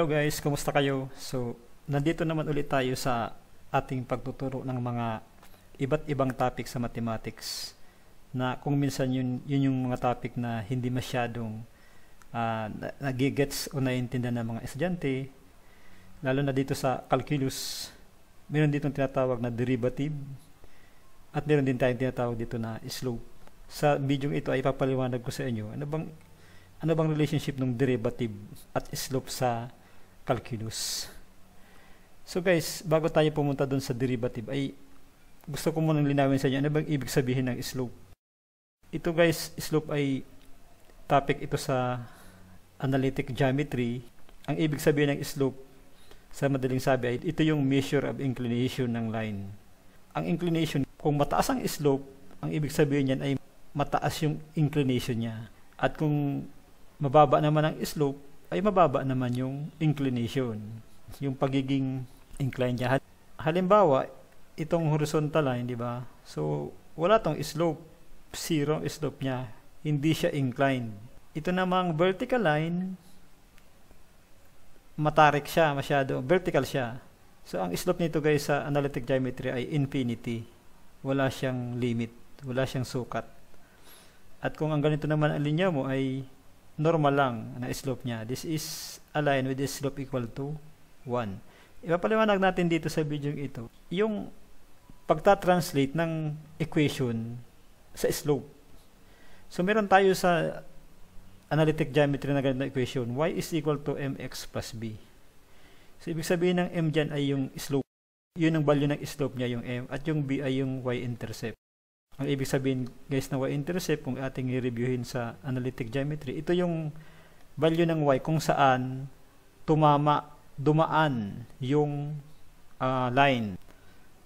Hello guys, kumusta kayo? So, nandito naman ulit tayo sa ating pagtuturo ng mga iba't ibang topic sa mathematics na kung minsan yun yung mga topic na hindi masyadong nagigets o naiintindihan ng mga estudyante, lalo na dito sa calculus. Meron ditong tinatawag na derivative at meron din tayong tinatawag dito na slope. Sa video ito ay ipapaliwanag ko sa inyo ano bang relationship ng derivative at slope sa calculus. So guys, bago tayo pumunta doon sa derivative ay gusto ko munang linawin sa inyo ano bang ibig sabihin ng slope. Ito guys, slope ay topic ito sa analytic geometry. Ang ibig sabihin ng slope sa madaling sabi ay ito yung measure of inclination ng line. Ang inclination, kung mataas ang slope, ang ibig sabihin niyan ay mataas yung inclination niya. At kung mababa naman ang slope, ay mababa naman yung inclination, yung pagiging incline niya. Halimbawa, itong horizontal line, di ba? So, wala tong slope. Zero ang slope niya. Hindi siya inclined. Ito namang vertical line, matarik siya, masyado. Vertical siya. So, ang slope nito guys sa analytic geometry ay infinity. Wala siyang limit. Wala siyang sukat. At kung ang ganito naman ang linya mo ay normal lang na slope niya. This is a line with a slope equal to 1. Ipapaliwanag natin dito sa video ito yung pagta-translate ng equation sa slope. So meron tayo sa analytic geometry na ganito na equation. Y is equal to mx plus b. So ibig sabihin ng m dyan ay yung slope. Yun ang value ng slope niya, yung m. At yung b ay yung y-intercept. Ang ibig sabihin guys na y-intercept, kung ating i-reviewin sa analytic geometry, ito yung value ng y kung saan dumaan yung line.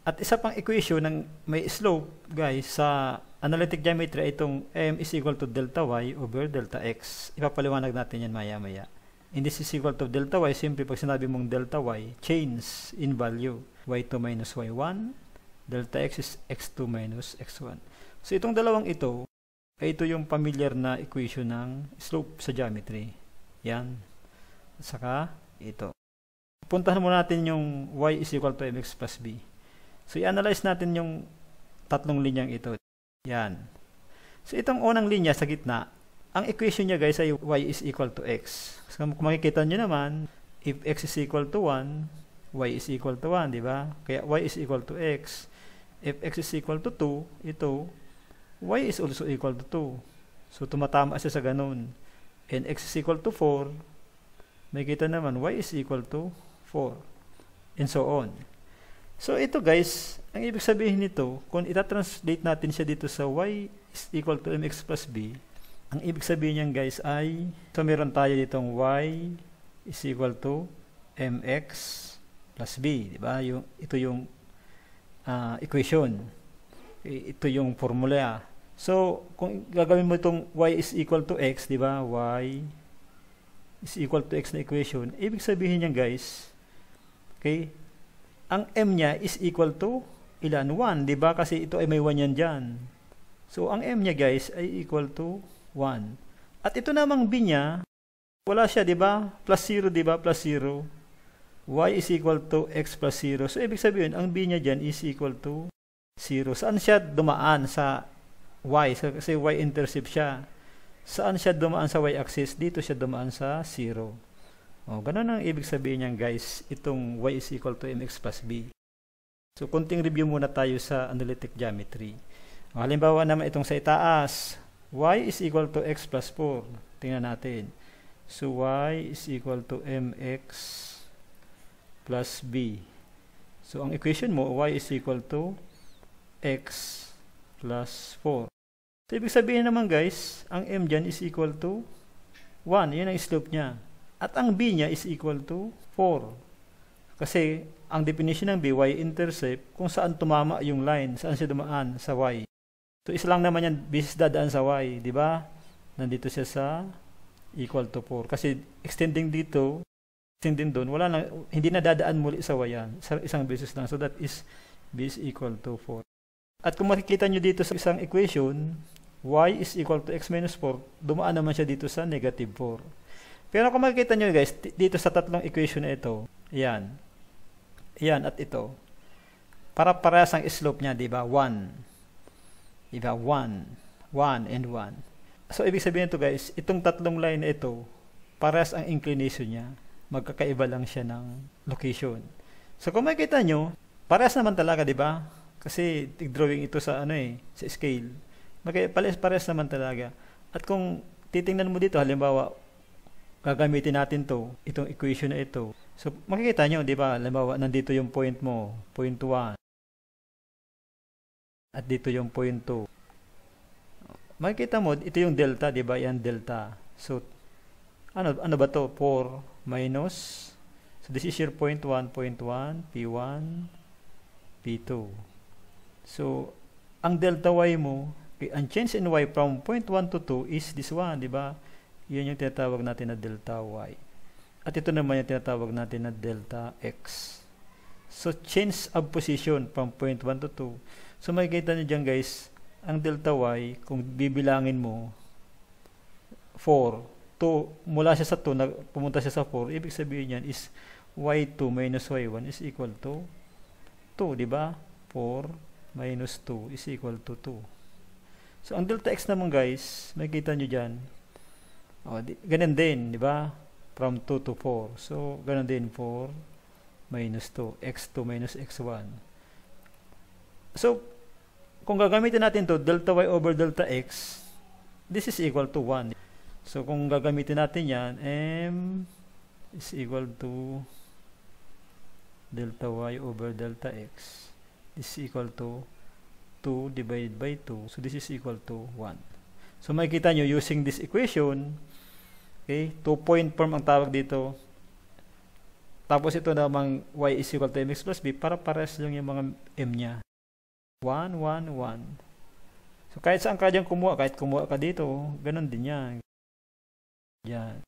At isa pang equation ng may slope guys sa analytic geometry ay itong m is equal to delta y over delta x. Ipapaliwanag natin yan maya maya. And this is equal to delta y, simply pag sinabi mong delta y, change in value, y2 minus y1, delta x is x2 minus x1. So itong dalawang ito, ay ito yung familiar na equation ng slope sa geometry. Yan. At saka ito. Puntahan muna natin yung y is equal to mx plus b. So i-analyze natin yung tatlong linyang ito. Yan. So itong unang linya sa gitna, ang equation niya guys ay y is equal to x. So kung makikita nyo naman, if x is equal to 1, y is equal to 1, di ba? Kaya y is equal to x. If x is equal to 2, ito, y is also equal to 2. So, tumatama siya sa ganun. And x is equal to 4, may kita naman, y is equal to 4. And so on. So, ito guys, ang ibig sabihin nito, kung itatranslate natin siya dito sa y is equal to mx plus b, ang ibig sabihin niyan guys ay, so meron tayo ditong y is equal to mx plus b. Diba? Ito yung equation. Ito yung formula. So, kung gagawin mo itong y is equal to x, di ba? Y is equal to x na equation. Ibig sabihin niyan guys, okay, ang m niya is equal to ilan? 1, di ba? Kasi ito ay may 1 yan dyan. So, ang m niya guys ay equal to 1. At ito namang b niya, wala siya, di ba? Plus 0, di ba? Plus 0. Y is equal to x plus 0. So, ibig sabihin, ang b niya dyan is equal to 0. Saan siya dumaan? Sa y. Kasi y-intercept siya. Saan siya dumaan sa y-axis? Dito siya dumaan sa 0. O, ganun ang ibig sabihin niyan guys, itong y is equal to mx plus b. So, kunting review muna tayo sa analytic geometry. O, halimbawa naman itong sa itaas. Y is equal to x plus 4. Tingnan natin. So, y is equal to mx plus b. So, ang equation mo, y is equal to x plus 4. So, ibig sabihin naman guys, ang m dyan is equal to 1. Yan ang slope niya. At ang b niya is equal to 4. Kasi, ang definition ng b, y-intercept, kung saan tumama yung line, saan siya dumaan sa y. So, isa lang naman yan, bisis dadaan sa y. Diba? Nandito siya sa equal to 4. Kasi, extending dito, extending doon, wala na, hindi na dadaan muli sa y yan. Isang beses lang. So, that is b is equal to 4. At kung makikita nyo dito sa isang equation, y is equal to x minus 4, dumaan naman siya dito sa negative 4. Pero kung makikita nyo guys, dito sa tatlong equation na ito, yan at ito, para parehas ang slope niya, di ba? 1. Di ba? 1 and 1. So, ibig sabihin ito guys, itong tatlong line na ito, parehas ang inclination niya. Magkakaiba lang siya ng location. So, kung makikita nyo, parehas naman talaga, di ba? Kasi, drawing ito sa, sa scale. Parehas naman talaga. At kung titingnan mo dito, halimbawa, gagamitin natin itong equation na ito. So, makikita nyo, di ba? Halimbawa, nandito yung point mo, point 1. At dito yung point 2. Makikita mo, ito yung delta, di ba? Yan delta. So, ano ba to? 4 minus. So, this is your point 1, P1, P2. So, ang delta y mo, ang change in y from point 1 to 2 is this one, di ba? Yan yung tinatawag natin na delta y. At ito naman yung tinatawag natin na delta x. So, change of position from point 1 to 2. So, makikita nyo dyan guys, ang delta y, kung bibilangin mo, 4. 2, mula siya sa 2, pumunta siya sa 4, ibig sabihin yan is y2 minus y1 is equal to 2, di ba? 4 minus 2 is equal to 2. So, ang delta x naman guys, makikita nyo dyan, ganun din, di ba? From 2 to 4. So, ganun din, 4 minus 2, x2 minus x1. So, kung gagamitin natin to delta y over delta x, this is equal to 1. So, kung gagamitin natin yan, m is equal to delta y over delta x. This is equal to 2 divided by 2. So, this is equal to 1. So, makikita nyo using this equation, okay, 2-point form ang tawag dito. Tapos ito namang y is equal to mx plus b, para pares lang yung mga m nya. 1, 1, 1. So, kahit saan ka dyan kumuha, kahit kumuha ka dito, ganun din yan. Yan.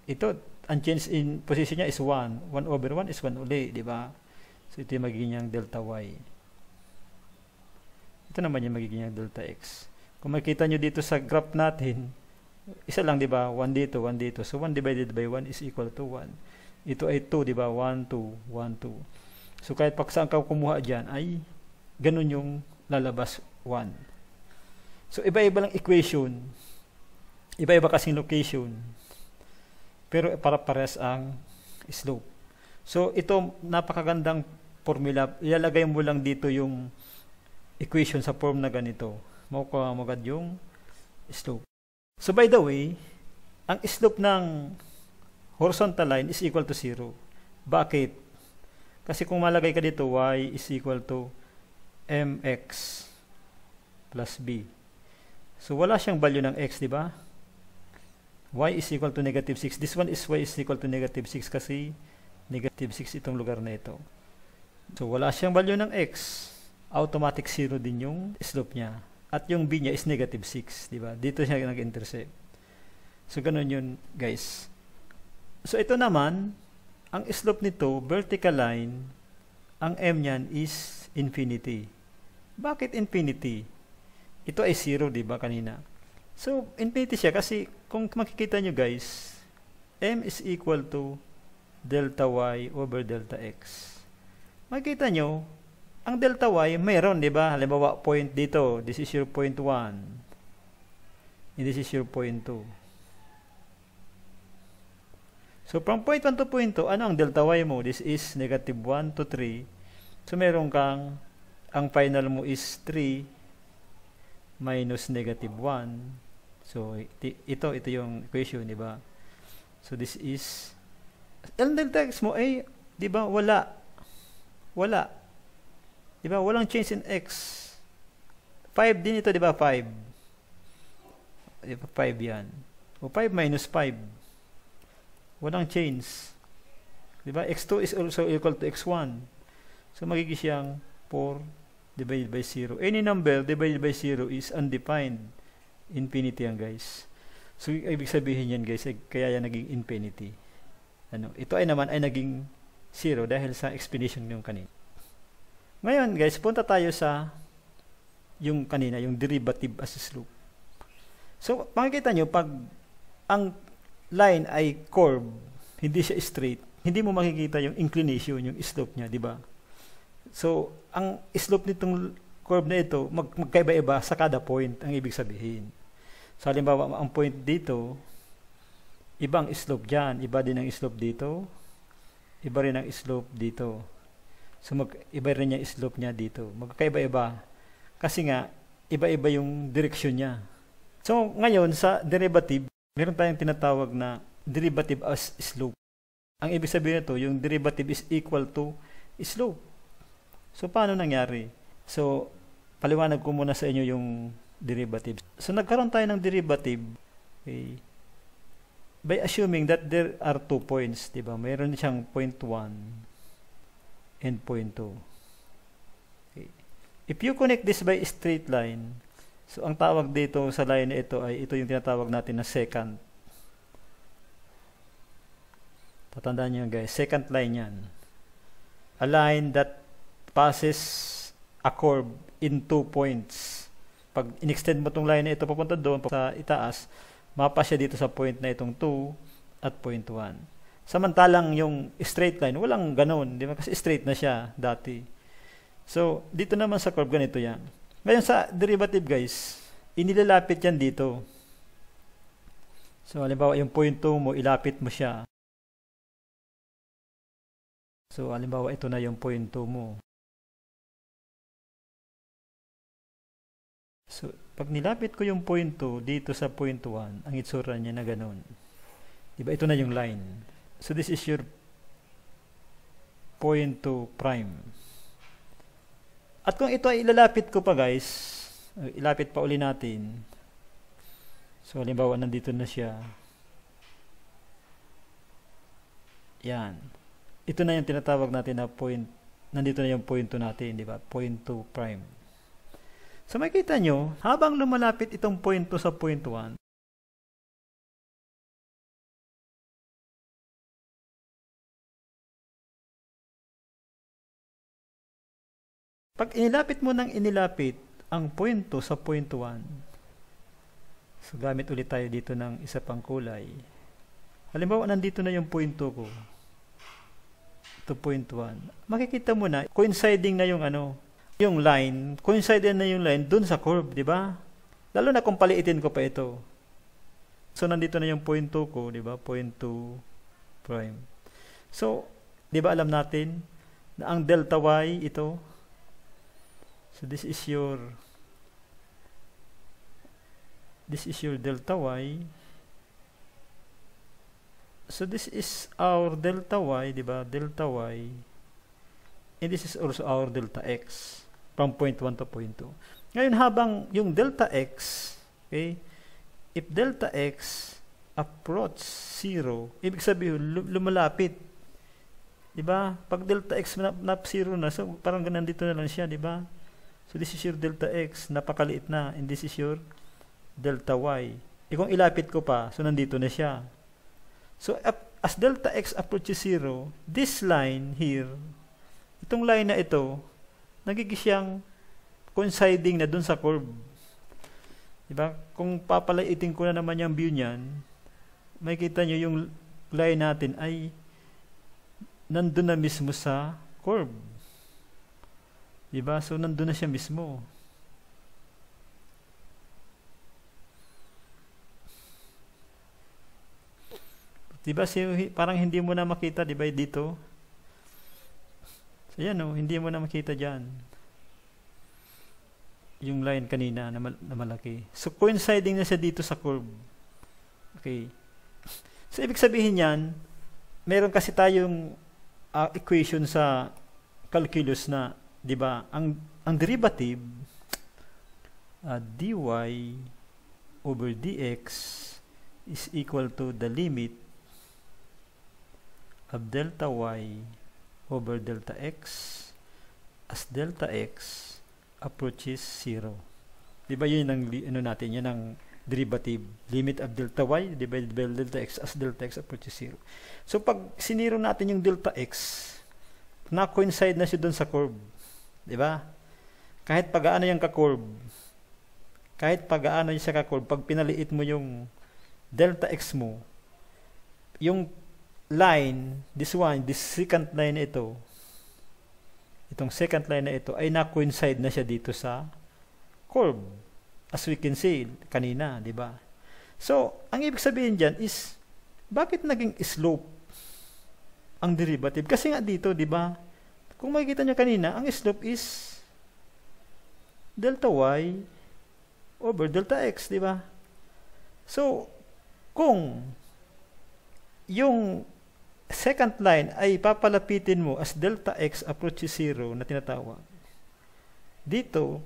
Ito, ang change in position niya is 1. 1 over 1 is 1 uli, di ba? So, ito yung magiging yung delta y. Ito naman yung magiging yung delta x. Kung makita nyo dito sa graph natin, isa lang, di ba? 1 dito, 1 dito. So, 1 divided by 1 is equal to 1. Ito ay 2, di ba? 1, 2, 1, 2. So, kahit pa saan ka kumuha dyan, ay ganun yung lalabas 1. So, iba-iba lang equation. Iba-iba kasing location. Pero para pares ang slope. So, ito napakagandang formula. Ilalagay mo lang dito yung equation sa form na ganito. Makukuha mo agad yung slope. So, by the way, ang slope ng horizontal line is equal to 0. Bakit? Kasi kung malagay ka dito, y is equal to mx plus b. So, wala siyang value ng x, di ba? Y is equal to negative 6. This one is y is equal to negative 6 kasi negative 6 itong lugar na ito. So, wala siyang value ng x. Automatic 0 din yung slope niya. At yung b niya is negative 6. Diba? Dito siya nag-intercept. So, ganun yun, guys. So, ito naman, ang slope nito, vertical line, ang m niyan is infinity. Bakit infinity? Ito ay 0, diba, kanina? So, infinity siya kasi kung makikita nyo guys, m is equal to delta y over delta x. Makikita nyo, ang delta y mayroon, di ba? Halimbawa, point dito. This is your point 1. And this is your point 2. So, from point 1 to point 2, ano ang delta y mo? This is negative 1 to 3. So, meron kang, ang final mo is 3 minus negative 1. So, ito yung equation, di ba? So, this is, ang delta x mo ay, di ba, wala. Wala. Di ba, walang change in x. 5 din ito, di ba, 5. Di ba, 5 yan. O, 5 minus 5. Walang change. Di ba, x2 is also equal to x1. So, magiging siyang 4 divided by 0. Any number divided by 0 is undefined. Infinity yan guys. So, ibig sabihin yan guys, kaya yan naging infinity. Ito ay naman ay naging 0 dahil sa explanation yung kanina. Ngayon guys, punta tayo sa yung kanina, yung derivative as slope. So, makikita nyo, pag ang line ay curve, hindi siya straight, hindi mo makikita yung inclination, yung slope niya, di ba? So, ang slope nitong curve na ito, magkaiba-iba sa kada point, ang ibig sabihin. So, halimbawa, ang point dito, ibang slope dyan, iba din ang slope dito, iba rin ang slope dito. So, iba rin yung slope niya dito. Magkaiba-iba. Kasi nga, iba-iba yung direksyon niya. So, ngayon, sa derivative, meron tayong tinatawag na derivative as slope. Ang ibig sabihin nito, yung derivative is equal to slope. So, paano nangyari? So, paliwanag ko muna sa inyo yung derivative. So, nagkaroon tayo ng derivative, okay, by assuming that there are 2 points, di ba? Mayroon siyang point 1 and point 2. Okay. If you connect this by straight line, so ang tawag dito sa line na ito ay ito yung tinatawag natin na secant. Tatandaan nyo guys, secant line yan. A line that passes a curve in 2 points. Pag in-extend mo itong line na ito papunta doon, sa itaas, mapas siya dito sa point na itong 2 at point 1. Samantalang yung straight line, walang ganon, di ba? Kasi straight na siya dati. So, dito naman sa curve, ganito yan. Ngayon sa derivative guys, inilalapit yan dito. So, halimbawa yung point 2 mo, ilapit mo siya. So, halimbawa ito na yung point 2 mo. So, pag nilapit ko yung point 2 dito sa point 1, ang itsura niya na ganun. Diba? Ito na yung line. So, this is your point 2 prime. At kung ito ay ilalapit ko pa guys, ilapit pa uli natin. So, halimbawa, nandito na siya. Yan. Ito na yung tinatawag natin na point, nandito na yung point 2 natin, di ba? Point 2 prime. So makikita nyo, habang lumalapit itong point 2 sa point 1, pag inilapit mo ng inilapit ang point 2 sa point 1, so gamit ulit tayo dito ng isa pang kulay. Halimbawa, nandito na yung point 2 ko. Ito point 1. Makikita mo na, coinciding na yung yung line, coincide na yung line dun sa curve, di ba? Lalo na kung paliitin ko pa ito. So, nandito na yung point 2 ko, di ba? Point 2 prime. So, di ba alam natin na ang delta y ito? So, this is your delta y. So, this is our delta y, di ba? Delta y. And this is also our delta x from point 1 to point 2. Ngayon, habang yung delta x, okay, if delta x approach 0, ibig sabihin, lumalapit. Diba? Pag delta x na 0 na, so parang ganun dito na lang siya, diba? So this is your delta x, napakaliit na, and this is your delta y. E kung ilapit ko pa, so nandito na siya. So as delta x approaches 0, this line here, itong line na ito, nagiging siyang coinciding na dun sa curve. Diba? Kung papalaitin ko na naman yung view niyan, makikita nyo yung line natin ay nandun na mismo sa curve. Diba? So, nandun na siya mismo. Diba? Parang hindi mo na makita, diba, dito? So, yan o, hindi mo na makita dyan. Yung line kanina na malaki. So, coinciding na siya dito sa curve. Okay. So, ibig sabihin yan, meron kasi tayong equation sa calculus na, di ba, ang derivative, dy over dx is equal to the limit of delta y over delta x as delta x approaches 0. Diba yun ang natin, yun ang derivative. Limit of delta y divided by delta x as delta x approaches 0. So pag siniro natin yung delta x, na-coincide na siya dun sa curve. Diba? Kahit pag-aano yung ka-curve, pag pinaliit mo yung delta x mo, yung line, this second line na ito, itong second line na ito ay na-coincide na siya dito sa curve. As we can see kanina, di ba? So, ang ibig sabihin dyan is, bakit naging slope ang derivative? Kasi nga dito, di ba? Kung makikita nyo kanina, ang slope is delta y over delta x, di ba? So, kung yung second line ay papalapitin mo as delta x approaches 0 na tinatawag, dito,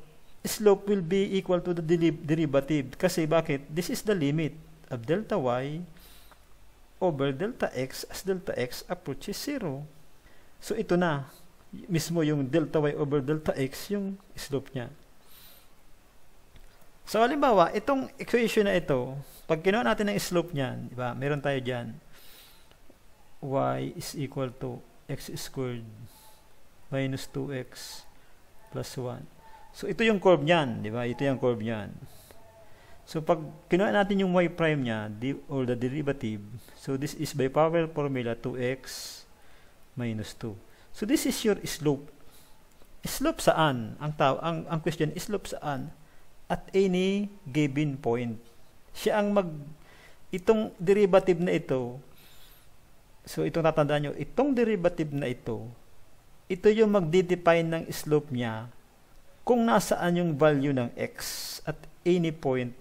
slope will be equal to the derivative. Kasi bakit? This is the limit of delta y over delta x as delta x approaches 0. So, ito na. Mismo yung delta y over delta x, yung slope niya. So, halimbawa, itong equation na ito, pag kinuha natin ang slope niyan, diba? Meron tayo dyan, y is equal to x squared minus 2x plus 1. So, ito yung curve niyan, diba? Ito yung curve niyan. So, pag kinuha natin yung y prime niya, or the derivative, so this is by power formula 2x minus 2. So, this is your slope. Slope saan? Ang question, slope saan? At any given point. Siya ang itong derivative na ito, so itong tatandaan nyo, itong derivative na ito yung magdidefine ng slope niya kung nasaan yung value ng x at any point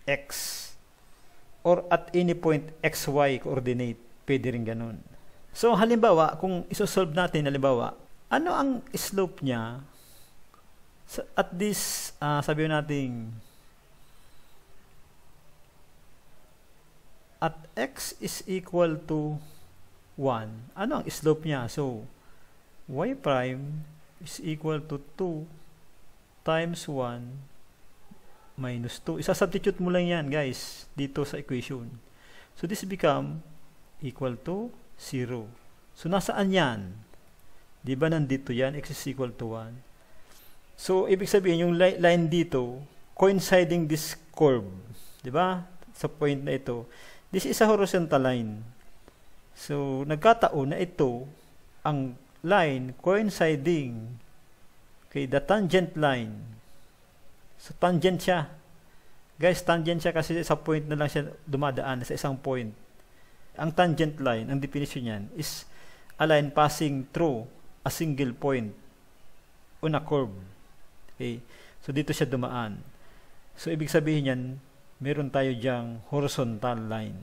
x or at any point xy coordinate. Pwede rin ganun. So, halimbawa, kung isosolve natin, halimbawa, ano ang slope niya at this, sabihin natin, at x is equal to 1. Ano ang slope niya? So, y prime is equal to 2 times 1 minus 2. Isa-substitute mo lang yan, guys, dito sa equation. So, this become equal to 0. So, nasaan yan? Di ba nandito yan? X is equal to 1. So, ibig sabihin, yung line dito, coinciding this curve. Di ba? Sa point na ito. This is a horizontal line. So, nagkataon na ito, ang line coinciding the tangent line. So, tangent siya. Guys, tangent siya kasi sa point na lang siya dumadaan, sa isang point. Ang tangent line, ang definition niyan, is a line passing through a single point on a curve. Okay? So, dito siya dumaan. So, ibig sabihin yan, meron tayo diyang horizontal line.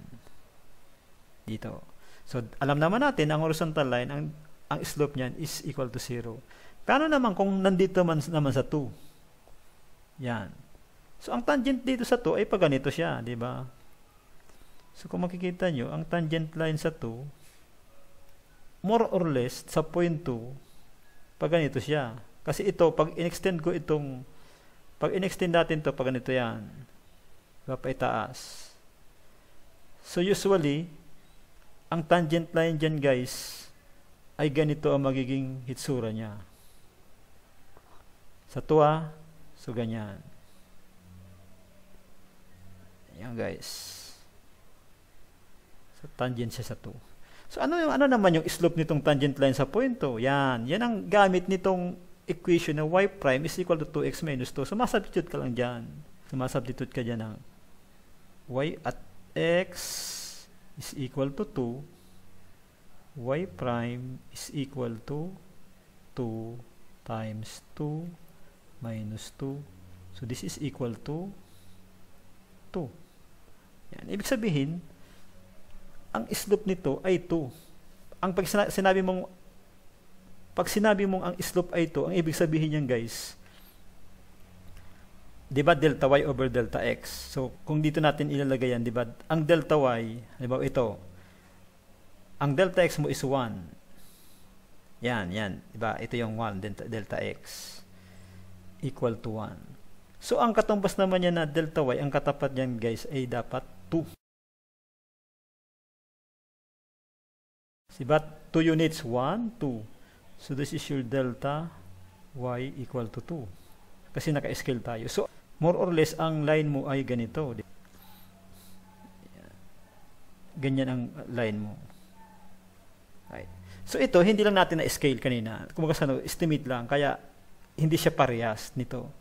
Dito. So, alam naman natin, ang horizontal line, ang slope niyan is equal to 0. Paano naman kung nandito naman sa 2? Yan. So, ang tangent dito sa 2 ay pag ganito siya, di ba? So, kung makikita nyo, ang tangent line sa 2, more or less, sa point 2, pag ganito siya. Kasi ito, pag in-extend ko itong, pag in-extend natin to pag ganito yan, diba, paitaas. So, usually, ang tangent line dyan, guys, ay ganito ang magiging hitsura niya. Sa 2, so ganyan. Yan, guys. So, tangent siya sa 2. So, ano naman yung slope nitong tangent line sa point 2? Yan. Yan ang gamit nitong equation na y prime is equal to 2x minus 2. So, masubstitute ka lang dyan. Sumasubstitute ka dyan ng y at x is equal to 2. Y prime is equal to 2 times 2 minus 2. So, this is equal to 2. Yan. Ibig sabihin, ang slope nito ay 2. Ang pag sinabi mong ang slope ay 2, ang ibig sabihin niyan, guys, di ba delta y over delta x? So, kung dito natin ilalagay yan, di ba, ang delta y, di ba ito, ang delta x mo is 1. Yan, di ba? Ito yung 1, delta x equal to 1. So, ang katumbas naman niya na delta y, ang katapat niyan, guys, ay dapat 2. Diba? 2 units, 1, 2. So, this is your delta y equal to 2. Kasi naka-scale tayo. So, more or less, ang line mo ay ganito. ganyan ang line mo. Right. So ito, hindi lang natin na-scale kanina. Kung estimate lang, kaya hindi siya parehas nito.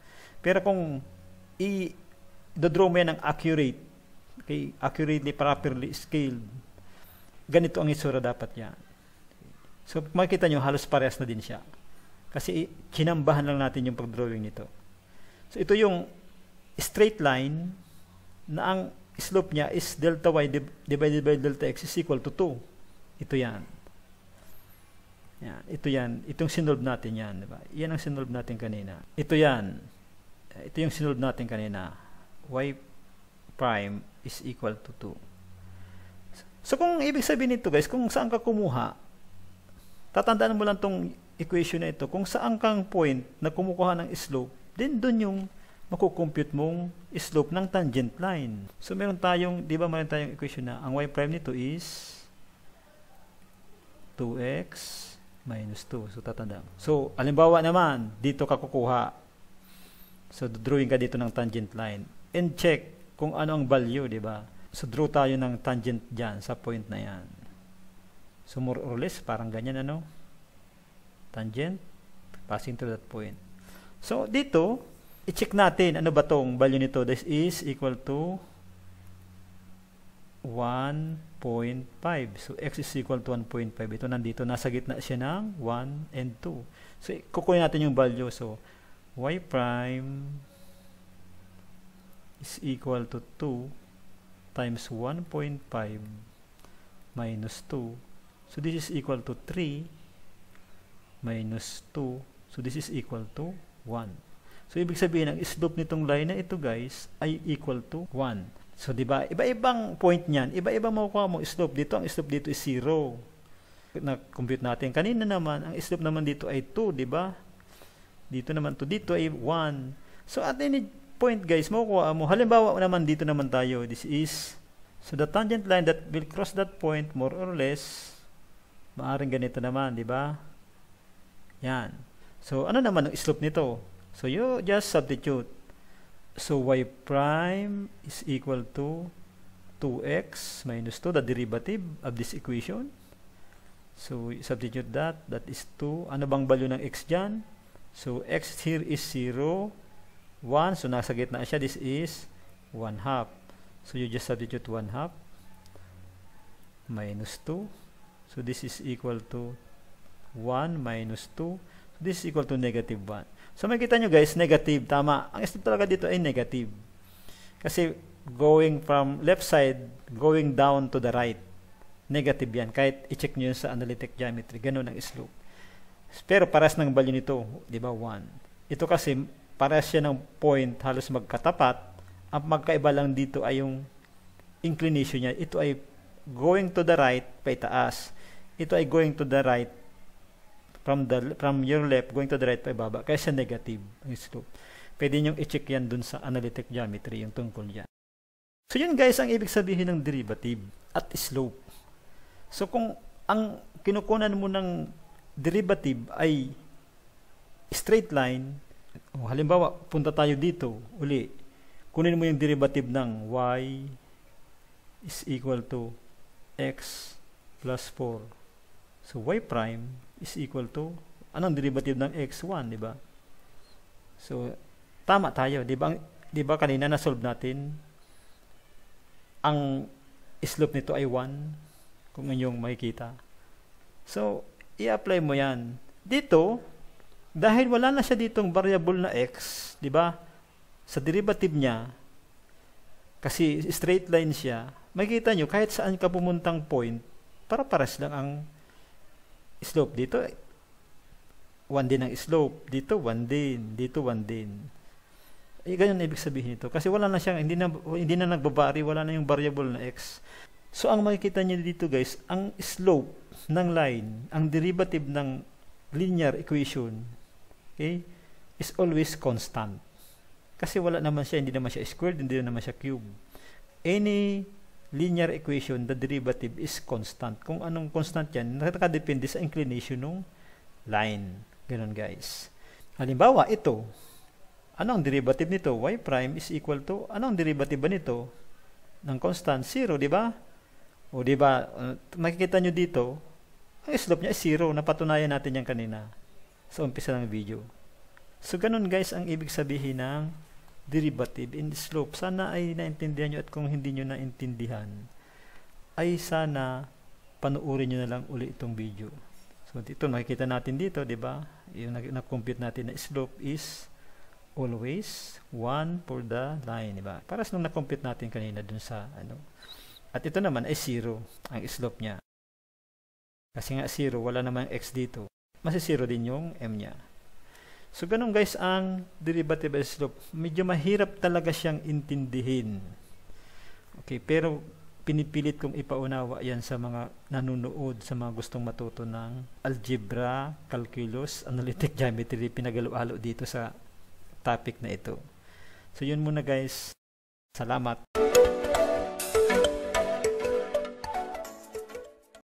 Pero kung i-draw mo yan ng accurate, okay, accurately, properly scaled, ganito ang itsura dapat yan. So makikita nyo, halos parehas na din siya. Kasi kinambahan lang natin yung pag-drawing nito. So ito yung straight line na ang slope niya is delta y divided by delta x is equal to 2. Ito yan. Yan. Ito yan. Itong sinolve natin yan. Diba? Yan ang sinolve natin kanina. Ito yan. Ito yung sinolve natin kanina. Y prime is equal to 2. So kung ibig sabihin nito guys, kung saan ka kumuha, tatandaan mo lang tong equation na ito. Kung saan kang point na kumukuha ng slope, then doon yung makukompute mong slope ng tangent line. So meron tayong, di ba meron tayong equation na ang y prime nito is 2x minus 2. So tatandaan. So halimbawa naman, dito ka kukuha. So drawing ka dito ng tangent line. And check kung ano ang value, di ba? So draw tayo ng tangent dyan sa point na yan. So more or less, parang ganyan ano? Tangent, passing through that point. So dito, i-check natin, ano ba tong value nito? This is equal to 1.5. So x is equal to 1.5. Ito nandito, nasa gitna siya ng 1 and 2. So kukunin natin yung value. So y prime is equal to 2 times 1.5 minus 2. So this is equal to 3 minus 2. So this is equal to 1. So ibig sabihin ang slope nitong line na ito guys ay equal to 1. So di ba, iba-ibang point niyan, iba-ibang makukuha mo slope. Dito ang slope dito is 0. Na-compute natin. Kanina naman ang slope naman dito ay 2, di ba? Dito naman to dito ay 1. So at any point guys, makukuha mo. Halimbawa naman dito naman tayo. This is, so the tangent line that will cross that point more or less, maaring ganito naman, di ba? Yan. So ano naman ang slope nito? So you just substitute. So y prime is equal to 2x minus 2, the derivative of this equation. So substitute that. That is 2. Ano bang value ng x dyan? So x here is 0, 1. So nasa gitna siya. This is 1/2. So you just substitute 1/2 minus 2. So this is equal to 1 minus 2. So this is equal to negative 1. So makikita nyo guys, negative. Tama. Ang slope talaga dito ay negative. Kasi going from left side, going down to the right, negative yan. Kahit i-check nyo yun sa analytic geometry. Ganun ang slope. Pero paras ng value nito, di ba, 1. Ito kasi, paras siya ng point, halos magkatapat. Ang magkaiba lang dito ay yung inclination niya. Ito ay going to the right, paitaas. Ito ay going to the right, from your left, going to the right, paibaba. Kaya siya negative, ang slope. Pwede nyo i-check yan dun sa analytic geometry, yung tungkol yan. So yun guys, ang ibig sabihin ng derivative at slope. So kung ang kinukunan mo ng derivative ay straight line, halimbawa, punta tayo dito, uli, kunin mo yung derivative ng y is equal to x plus 4. So y prime is equal to, anong derivative ng x1, di ba? So, tama tayo, di ba? Di ba kanina na-solve natin, ang slope nito ay 1, kung inyong makikita. So, i-apply mo yan. Dito, dahil wala na siya ditong variable na x, di ba? Sa derivative niya, kasi straight line siya, makikita nyo, kahit saan ka pumuntang point, para-paras lang ang slope. Dito 1 din ang slope, dito 1 din, dito 1 din. Ganyan ibig sabihin nito kasi wala na siyang, hindi na nagbabari, wala na yung variable na x. So ang makikita niyo dito guys, ang slope ng line, ang derivative ng linear equation, okay, is always constant. Kasi wala naman siya, hindi naman siya squared, hindi naman siya cube. Any linear equation, the derivative is constant. Kung anong constant yan, nakadepende sa inclination ng line. Ganun guys. Halimbawa, ito. Ano ang derivative nito? Y prime is equal to, ano ang derivative ba nito? Ng constant? 0, di ba? O di ba, makikita nyo dito, ang slope niya is 0. Napatunayan natin yan kanina sa umpisa ng video. So ganun guys ang ibig sabihin ng derivative in slope. Sana ay naintindihan nyo, at kung hindi nyo naintindihan ay sana panuorin nyo na lang uli itong video. So dito makikita natin dito, di ba? Yung na-compute natin na slope is always 1 for the line, di ba? Para sa nung na-compute natin kanina dun sa ano. At ito naman ay 0 ang slope niya. Kasi nga 0, wala namang x dito. Mas 0 din yung m niya. So ganun guys ang derivative of slope. Medyo mahirap talaga siyang intindihin. Okay, pero pinipilit kong ipaunawa yan sa mga nanonood, sa mga gustong matuto ng algebra, calculus, analytic geometry, pinagalo-alo dito sa topic na ito. So yun muna guys. Salamat.